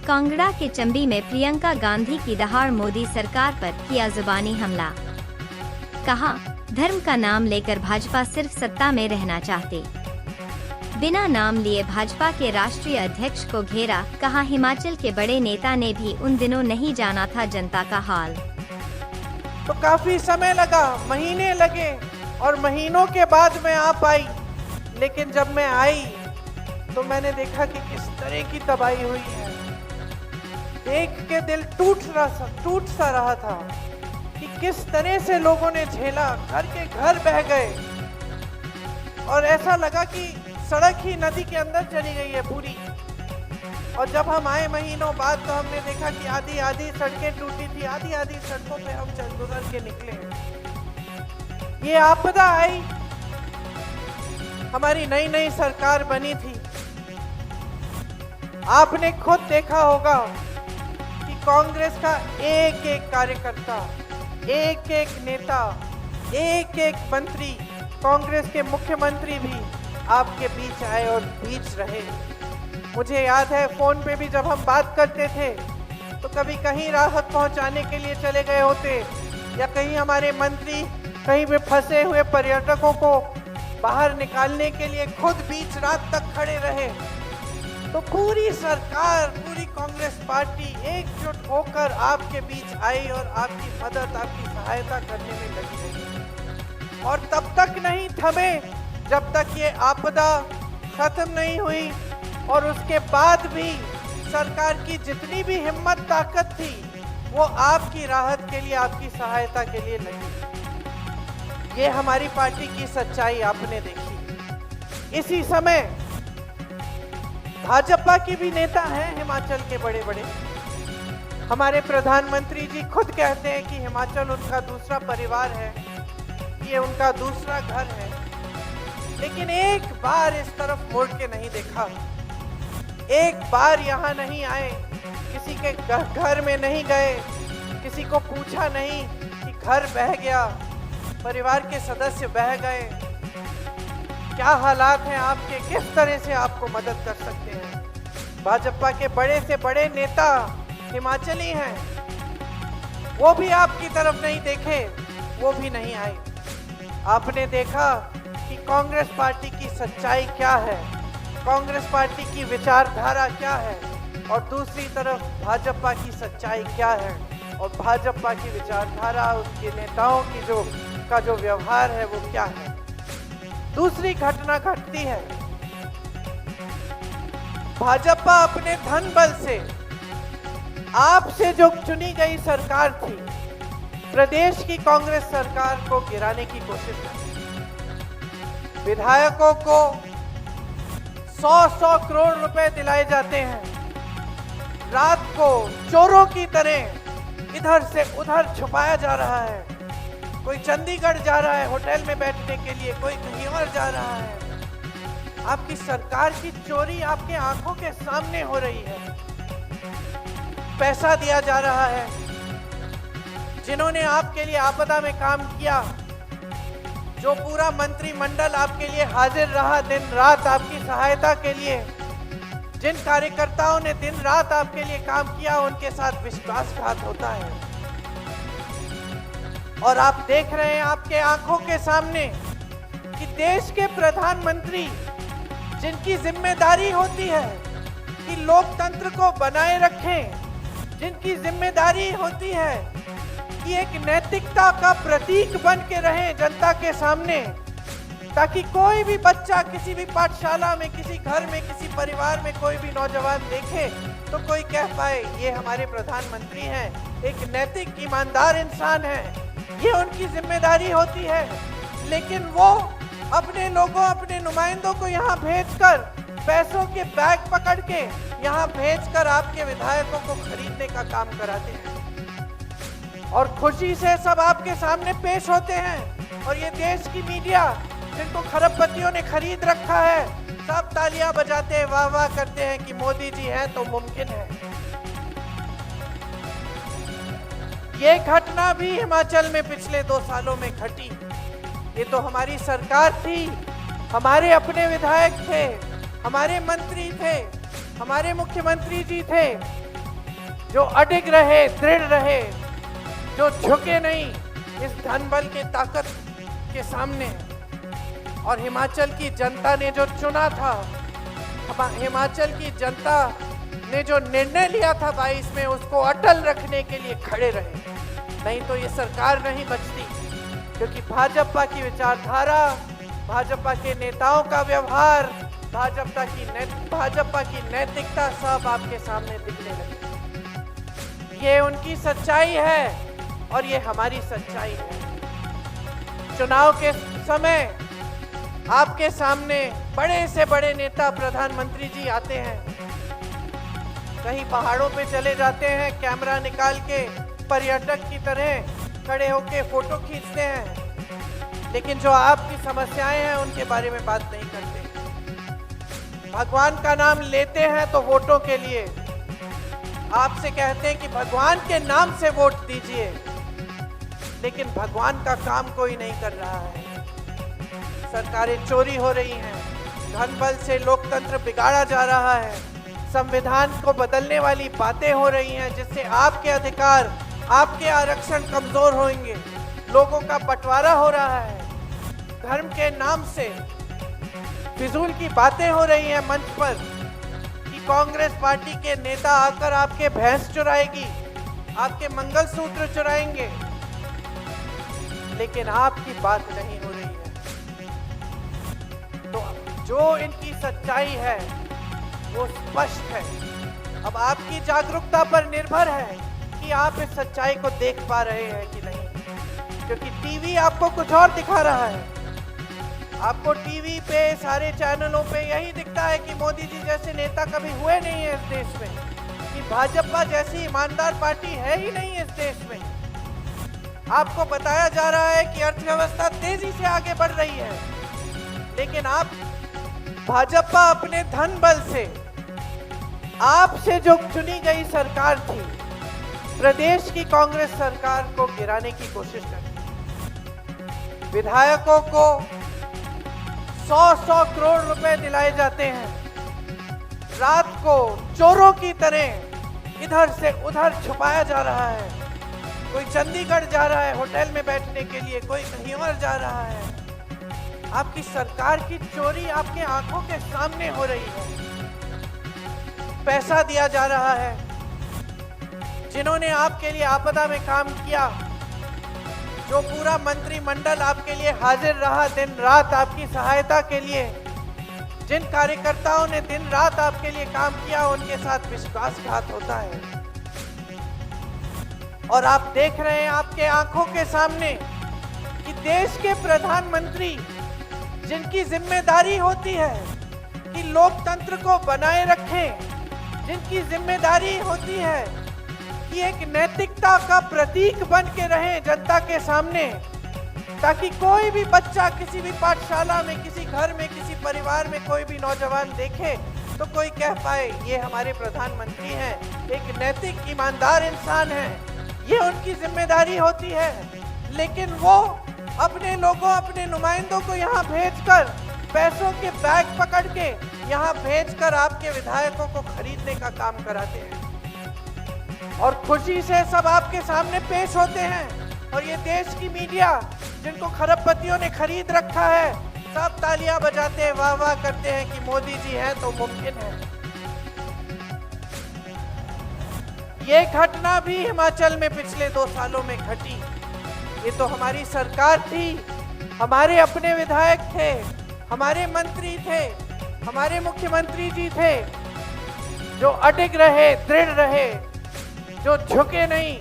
कांगड़ा के चंबी में प्रियंका गांधी की दहाड़ मोदी सरकार पर किया जुबानी हमला। कहा, धर्म का नाम लेकर भाजपा सिर्फ सत्ता में रहना चाहते। बिना नाम लिए भाजपा के राष्ट्रीय अध्यक्ष को घेरा। कहा, हिमाचल के बड़े नेता ने भी उन दिनों नहीं जाना था जनता का हाल। तो काफी समय लगा, महीने लगे और महीनों के बाद मैं आ पाई। लेकिन जब मैं आई तो मैंने देखा कि किस तरह की तबाही हुई है। देख के दिल टूट सा रहा था कि किस तरह से लोगों ने झेला। घर के घर बह गए और ऐसा लगा कि सड़क ही नदी के अंदर चली गई है पूरी। और जब हम आए महीनों बाद तो हमने देखा कि आधी आधी सड़कें टूटी थी, आधी आधी सड़कों पे हम चल गुजर के निकले। ये आपदा आई, हमारी नई नई सरकार बनी थी। आपने खुद देखा होगा कि कांग्रेस का एक एक कार्यकर्ता, एक एक नेता, एक एक मंत्री, कांग्रेस के मुख्यमंत्री भी आपके बीच आए और बीच रहे। मुझे याद है फोन पे भी जब हम बात करते थे तो कभी कहीं राहत पहुंचाने के लिए चले गए होते या कहीं हमारे मंत्री कहीं पे फंसे हुए पर्यटकों को बाहर निकालने के लिए खुद बीच रात तक खड़े रहे। तो पूरी सरकार, पूरी कांग्रेस पार्टी एकजुट होकर आपके बीच आई और आपकी मदद, आपकी सहायता करने में लगी रही। और तब तक नहीं थमे जब तक ये आपदा खत्म नहीं हुई। और उसके बाद भी सरकार की जितनी भी हिम्मत ताकत थी वो आपकी राहत के लिए, आपकी सहायता के लिए लगी। ये हमारी पार्टी की सच्चाई आपने देखी। इसी समय भाजपा की भी नेता हैं हिमाचल के बड़े बड़े। हमारे प्रधानमंत्री जी खुद कहते हैं कि हिमाचल उनका दूसरा परिवार है, ये उनका दूसरा घर है। लेकिन एक बार इस तरफ मुड़ के नहीं देखा, एक बार यहाँ नहीं आए, किसी के घर में नहीं गए, किसी को पूछा नहीं कि घर बह गया, परिवार के सदस्य बह गए, क्या हालात हैं आपके, किस तरह से आपको मदद कर सकते हैं। भाजपा के बड़े से बड़े नेता हिमाचली हैं, वो भी आपकी तरफ नहीं देखे, वो भी नहीं आए। आपने देखा कि कांग्रेस पार्टी की सच्चाई क्या है, कांग्रेस पार्टी की विचारधारा क्या है और दूसरी तरफ भाजपा की सच्चाई क्या है और भाजपा की विचारधारा, उसके नेताओं की जो व्यवहार है वो क्या है। दूसरी घटना घटती है, भाजपा अपने धन बल से आपसे जो चुनी गई सरकार थी, प्रदेश की कांग्रेस सरकार को गिराने की कोशिश की। विधायकों को 100-100 करोड़ रुपए दिलाए जाते हैं। रात को चोरों की तरह इधर से उधर छुपाया जा रहा है। कोई चंडीगढ़ जा रहा है होटल में बैठने के लिए, कोई कहीं और जा रहा है। आपकी सरकार की चोरी आपके आंखों के सामने हो रही है। पैसा दिया जा रहा है। जिन्होंने आपके लिए आपदा में काम किया, जो पूरा मंत्रिमंडल आपके लिए हाजिर रहा दिन रात आपकी सहायता के लिए, जिन कार्यकर्ताओं ने दिन रात आपके लिए काम किया, उनके साथ विश्वासघात होता है। और आप देख रहे हैं आपके आंखों के सामने कि देश के प्रधानमंत्री, जिनकी जिम्मेदारी होती है कि लोकतंत्र को बनाए रखें, जिनकी जिम्मेदारी होती है कि एक नैतिकता का प्रतीक बन के रहे जनता के सामने, ताकि कोई भी बच्चा किसी भी पाठशाला में, किसी घर में, किसी परिवार में कोई भी नौजवान देखे तो कोई कह पाए ये हमारे प्रधानमंत्री हैं, एक नैतिक ईमानदार इंसान है। ये उनकी जिम्मेदारी होती है। लेकिन वो अपने लोगों, अपने नुमाइंदों को यहाँ भेजकर, पैसों के बैग पकड़ के यहाँ भेजकर आपके विधायकों को खरीदने का काम कराते हैं। और खुशी से सब आपके सामने पेश होते हैं। और ये देश की मीडिया, जिनको खरबपतियों ने खरीद रखा है, सब तालियां बजाते हैं, वाह वाह करते हैं कि मोदी जी हैं तो मुमकिन है। ये घटना भी हिमाचल में पिछले 2 सालों में घटी। ये तो हमारी सरकार थी, हमारे अपने विधायक थे, हमारे मंत्री थे, हमारे मुख्यमंत्री जी थे, जो अडिग रहे, दृढ़ रहे, जो झुके नहीं इस धन बल के ताकत के सामने। और हिमाचल की जनता ने जो चुना था, हिमाचल की जनता ने जो निर्णय लिया था 22 में, उसको अटल रखने के लिए खड़े रहे। नहीं तो ये सरकार नहीं बचती, क्योंकि भाजपा की विचारधारा, भाजपा के नेताओं का व्यवहार, भाजपा की नैतिकता सब आपके सामने दिखने लगी। ये उनकी सच्चाई है और ये हमारी सच्चाई है। चुनाव के समय आपके सामने बड़े से बड़े नेता, प्रधानमंत्री जी आते हैं, कहीं पहाड़ों पे चले जाते हैं, कैमरा निकाल के पर्यटक की तरह खड़े होके फोटो खींचते हैं, लेकिन जो आपकी समस्याएं हैं उनके बारे में बात नहीं करते। भगवान का नाम लेते हैं तो वोटों के लिए, आपसे कहते हैं कि भगवान के नाम से वोट दीजिए, लेकिन भगवान का काम कोई नहीं कर रहा है। सरकारें चोरी हो रही हैं, धन बल से लोकतंत्र बिगाड़ा जा रहा है, संविधान को बदलने वाली बातें हो रही हैं, जिससे आपके अधिकार, आपके आरक्षण कमजोर होंगे, लोगों का बंटवारा हो रहा है, धर्म के नाम से फिजूल की बातें हो रही हैं मंच पर कि कांग्रेस पार्टी के नेता आकर आपके भैंस चुराएगी, आपके मंगलसूत्र चुराएंगे, लेकिन आपकी बात नहीं हो रही है। तो जो इनकी सच्चाई है वो स्पष्ट है। अब आपकी जागरूकता पर निर्भर है कि आप इस सच्चाई को देख पा रहे हैं कि नहीं, क्योंकि टीवी आपको कुछ और दिखा रहा है। आपको टीवी पे, सारे चैनलों पे यही दिखता है कि मोदी जी जैसे नेता कभी हुए नहीं है इस देश में, कि भाजपा जैसी ईमानदार पार्टी है ही नहीं इस देश में। आपको बताया जा रहा है कि अर्थव्यवस्था तेजी से आगे बढ़ रही है, लेकिन आप भाजपा अपने धन बल से, आपसे जो चुनी गई सरकार थी, प्रदेश की कांग्रेस सरकार को गिराने की कोशिश करती। विधायकों को 100-100 करोड़ रुपए दिलाए जाते हैं, रात को चोरों की तरह इधर से उधर छुपाया जा रहा है। कोई चंडीगढ़ जा रहा है होटल में बैठने के लिए, कोई कहीं और जा रहा है। आपकी सरकार की चोरी आपके आंखों के सामने हो रही है। पैसा दिया जा रहा है, जिन्होंने आपके लिए आपदा में काम किया, जो पूरा मंत्रिमंडल आपके लिए हाजिर रहा दिन रात आपकी सहायता के लिए, जिन कार्यकर्ताओं ने दिन रात आपके लिए काम किया, उनके साथ विश्वासघात होता है। और आप देख रहे हैं आपके आंखों के सामने कि देश के प्रधानमंत्री, जिनकी जिम्मेदारी होती है कि लोकतंत्र को बनाए रखें, जिनकी जिम्मेदारी होती है कि एक नैतिकता का प्रतीक बन के रहे जनता के सामने, ताकि कोई भी बच्चा किसी भी पाठशाला में, किसी घर में, किसी परिवार में कोई भी नौजवान देखे तो कोई कह पाए ये हमारे प्रधानमंत्री हैं, एक नैतिक ईमानदार इंसान है। ये उनकी जिम्मेदारी होती है, लेकिन वो अपने लोगों, अपने नुमाइंदों को यहाँ भेजकर, पैसों के बैग पकड़ के यहाँ भेजकर आपके विधायकों को खरीदने का काम कराते हैं, और खुशी से सब आपके सामने पेश होते हैं। और ये देश की मीडिया, जिनको खरबपतियों ने खरीद रखा है, सब तालियां बजाते हैं, वाह वाह करते हैं कि मोदी जी हैं तो मुमकिन है। ये घटना भी हिमाचल में पिछले 2 सालों में घटी। ये तो हमारी सरकार थी, हमारे अपने विधायक थे, हमारे मंत्री थे, हमारे मुख्यमंत्री जी थे, जो अडिग रहे, दृढ़ रहे, जो झुके नहीं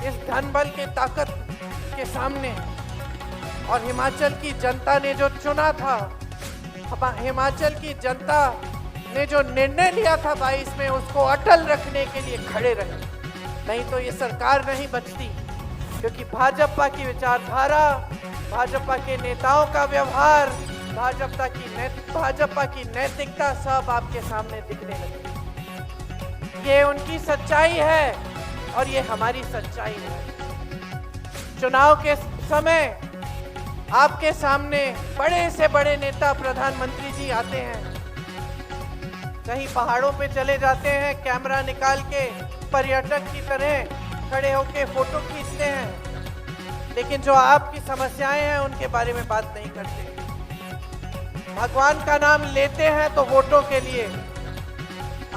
इस धन बल के ताकत के सामने। और हिमाचल की जनता ने जो चुना था, हिमाचल की जनता ने जो निर्णय लिया था 22 में, उसको अटल रखने के लिए खड़े रहे। नहीं तो ये सरकार नहीं बचती, क्योंकि भाजपा की विचारधारा, भाजपा के नेताओं का व्यवहार, भाजपा की नैतिकता सब आपके सामने दिखने लगी। ये उनकी सच्चाई है और ये हमारी सच्चाई है। चुनाव के समय आपके सामने बड़े से बड़े नेता, प्रधानमंत्री जी आते हैं, कहीं पहाड़ों पे चले जाते हैं, कैमरा निकाल के पर्यटक की तरह खड़े होके फोटो खींचते हैं, लेकिन जो आपकी समस्याएं हैं उनके बारे में बात नहीं करते। भगवान का नाम लेते हैं तो वोटों के लिए,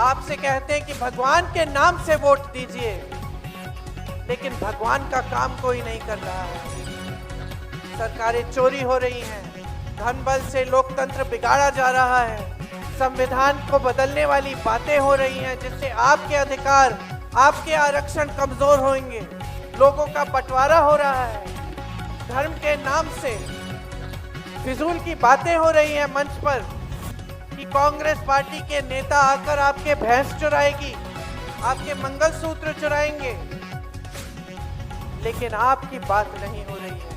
आपसे कहते हैं कि भगवान के नाम से वोट दीजिए, लेकिन भगवान का काम कोई नहीं कर रहा है। सरकारें चोरी हो रही हैं, धन बल से लोकतंत्र बिगाड़ा जा रहा है, संविधान को बदलने वाली बातें हो रही हैं, जिससे आपके अधिकार, आपके आरक्षण कमजोर होंगे, लोगों का बंटवारा हो रहा है, धर्म के नाम से फिजूल की बातें हो रही हैं मंच पर कि कांग्रेस पार्टी के नेता आकर आपके भैंस चुराएगी, आपके मंगलसूत्र चुराएंगे, लेकिन आपकी बात नहीं हो रही है।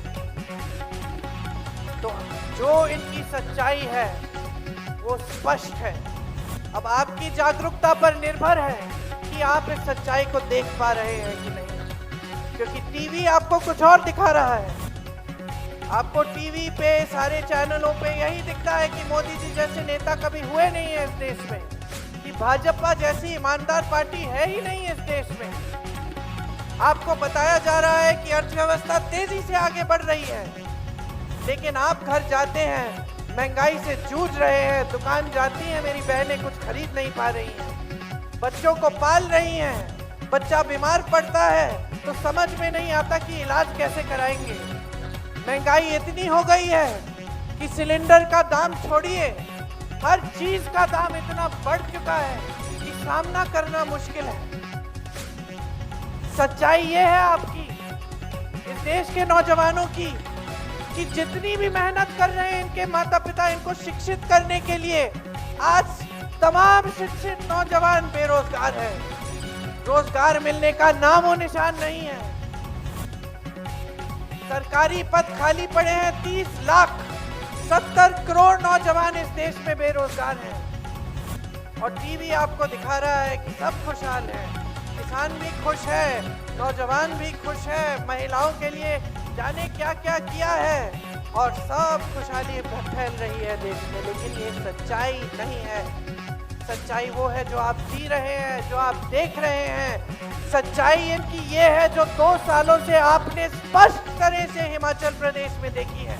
तो जो इनकी सच्चाई है वो स्पष्ट है। अब आपकी जागरूकता पर निर्भर है कि आप इस सच्चाई को देख पा रहे हैं कि नहीं, क्योंकि टीवी आपको कुछ और दिखा रहा है। आपको टीवी पे, सारे चैनलों पे यही दिखता है कि मोदी जी जैसे नेता कभी हुए नहीं है इस देश में, कि भाजपा जैसी ईमानदार पार्टी है ही नहीं इस देश में। आपको बताया जा रहा है कि अर्थव्यवस्था तेजी से आगे बढ़ रही है, लेकिन आप घर जाते हैं, महंगाई से जूझ रहे हैं, दुकान जाती हैं, मेरी बहनें कुछ खरीद नहीं पा रही हैं, बच्चों को पाल रही हैं, बच्चा बीमार पड़ता है तो समझ में नहीं आता कि इलाज कैसे कराएंगे। महंगाई इतनी हो गई है कि सिलेंडर का दाम छोड़िए, हर चीज का दाम इतना बढ़ चुका है कि सामना करना मुश्किल है। सच्चाई ये है आपकी, इस देश के नौजवानों की, कि जितनी भी मेहनत कर रहे हैं इनके माता पिता इनको शिक्षित करने के लिए, आज तमाम शिक्षित नौजवान बेरोजगार हैं, रोजगार मिलने का नामो निशान नहीं है। सरकारी पद खाली पड़े हैं, 30 लाख, 70 करोड़ नौजवान इस देश में बेरोजगार हैं, और टीवी आपको दिखा रहा है कि सब खुशहाल है, किसान भी खुश है, नौजवान भी खुश है, महिलाओं के लिए जाने क्या क्या किया है, और सब खुशहाली फैल रही है देश में। लेकिन ये सच्चाई नहीं है। सच्चाई वो है जो आप जी रहे हैं, जो आप देख रहे हैं। सच्चाई इनकी ये है जो 2 सालों से आपने स्पष्ट तरह से हिमाचल प्रदेश में देखी है।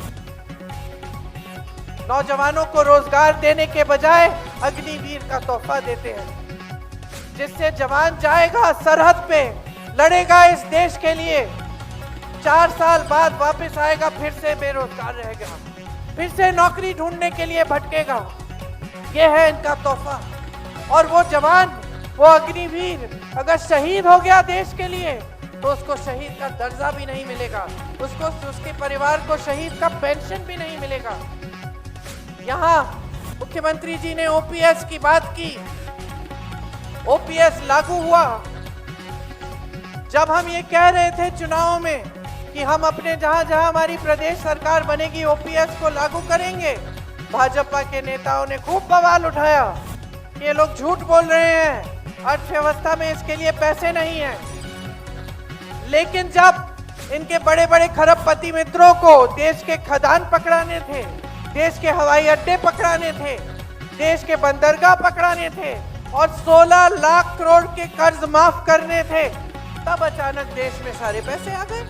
नौजवानों को रोजगार देने के बजाय अग्निवीर का तोहफा देते हैं, जिससे जवान जाएगा सरहद पे, लड़ेगा इस देश के लिए, 4 साल बाद वापस आएगा, फिर से बेरोजगार रहेगा, फिर से नौकरी ढूंढने के लिए भटकेगा। यह है इनका तोहफा। और वो जवान, वो अग्निवीर अगर शहीद हो गया देश के लिए तो उसको शहीद का दर्जा भी नहीं मिलेगा, उसको, उसके परिवार को शहीद का पेंशन भी नहीं मिलेगा। यहाँ मुख्यमंत्री जी ने ओपीएस की बात की, ओपीएस लागू हुआ। जब हम ये कह रहे थे चुनाव में कि हम अपने जहां जहां हमारी प्रदेश सरकार बनेगी ओपीएस को लागू करेंगे, भाजपा के नेताओं ने खूब बवाल उठाया, ये लोग झूठ बोल रहे हैं, अर्थव्यवस्था में इसके लिए पैसे नहीं हैं। लेकिन जब इनके बड़े बड़े खरबपति मित्रों को देश के खदान पकड़ाने थे, देश के हवाई अड्डे पकड़ाने थे, देश के बंदरगाह पकड़ाने थे और 16 लाख करोड़ के कर्ज माफ करने थे, तब अचानक देश में सारे पैसे आ गए।